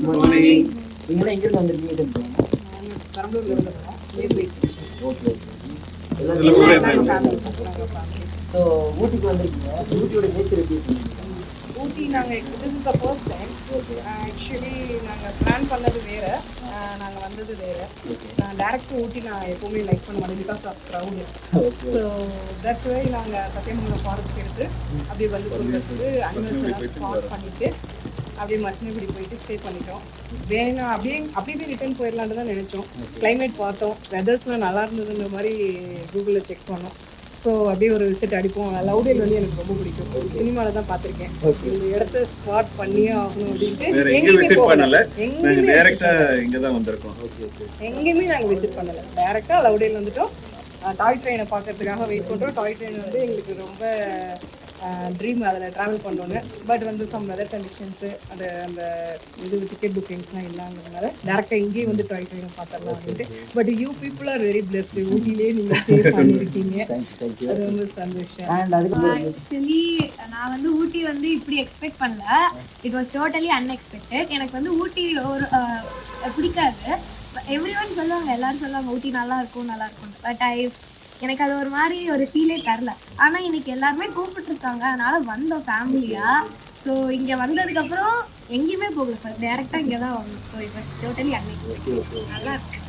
Morning. நீங்க எங்க இருந்து வந்திருக்கீங்க? நான் பெரம்பலூர்ல இருந்து வரோம். நேர்ல ஓகே. ஸோ ஊட்டிக்கு வந்திருக்கீங்க. ஊட்டியோட நேச்சர் எப்படி இருக்கு? ஊட்டி நாங்கள் this is the first time. Actually நாங்கள் பிளான் பண்ணது வேறு, நாங்கள் வந்தது வேறு. நான் டேரக்ட் ஊட்டி நான் எப்போவுமே லைக் பண்ண மாட்டேன் because of crowd. So that's why நாங்கள் சத்தியமங்கலம் ஃபாரஸ்ட் எடுத்து அப்படியே வந்து கொடுக்கறதுக்கு அனிமல்ஸ் எல்லாம் ஸ்பாட் பண்ணிவிட்டு அப்படியே மசினகுடி போயிட்டு ஸ்டே பண்ணிட்டோம். வேணும் அப்படியே ரிட்டர்ன் போயிடலான்னு தான் நினச்சோம். கிளைமேட் பார்த்தோம், வெதர்ஸ்லாம் நல்லா இருந்ததுன்ற மாதிரி கூகுளில் செக் பண்ணோம். ஸோ அப்படியே ஒரு விசிட் அடிப்போம். லவ்டேல் வந்து எனக்கு ரொம்ப பிடிக்கும், சினிமாவில் தான் பார்த்துருக்கேன். இந்த இடத்த ஸ்பாட் பண்ணியே ஆகணும் அப்படின்ட்டு எங்கேயுமே விசிட் பண்ணலை. எங்கேயுமே நாங்கள் விசிட் பண்ணலை, டேரெக்டாக லவ்டேல் வந்துட்டோம். டாய் ட்ரெயினை பார்க்கறதுக்காக வெயிட் பண்ணுறோம். டாய் ட்ரெயின் வந்து எங்களுக்கு ரொம்ப ட்ரீம் அதில் ட்ராவல் பண்ணோன்னு. பட் வந்து சம் வெதர் கண்டிஷன்ஸு அந்த டிக்கெட் புக்கிங்ஸ்லாம் இல்லாததுனால டேரெக்டாக இங்கேயே வந்து டாய் ட்ரெயினை பார்த்துடலாம் அப்படின்ட்டு. But you people are very blessed. ஊட்டிலே நீங்கள் ஸ்டே பண்ணியிருக்கீங்க, அது ரொம்ப சந்தோஷம். ஆக்சுவலி நான் வந்து ஊட்டி வந்து இப்படி எக்ஸ்பெக்ட் பண்ணல. It was totally unexpected. எனக்கு வந்து ஊட்டி ஒரு பிடிக்காது. எவ்ரி ஒன் சொல்லுவாங்க, எல்லாரும் சொல்லுவாங்க ஊட்டி நல்லா இருக்கும் பட் எனக்கு அது ஒரு மாதிரி ஒரு ஃபீலே தரல. ஆனால் இன்னைக்கு எல்லாருமே கூப்பிட்டுருக்காங்க, அதனால வந்தோம் ஃபேமிலியாக. ஸோ இங்கே வந்ததுக்கப்புறம் எங்கேயுமே போகல, டேரெக்டாக இங்கே தான் வரணும். So it was totally unexpected. நல்லா இருக்கு.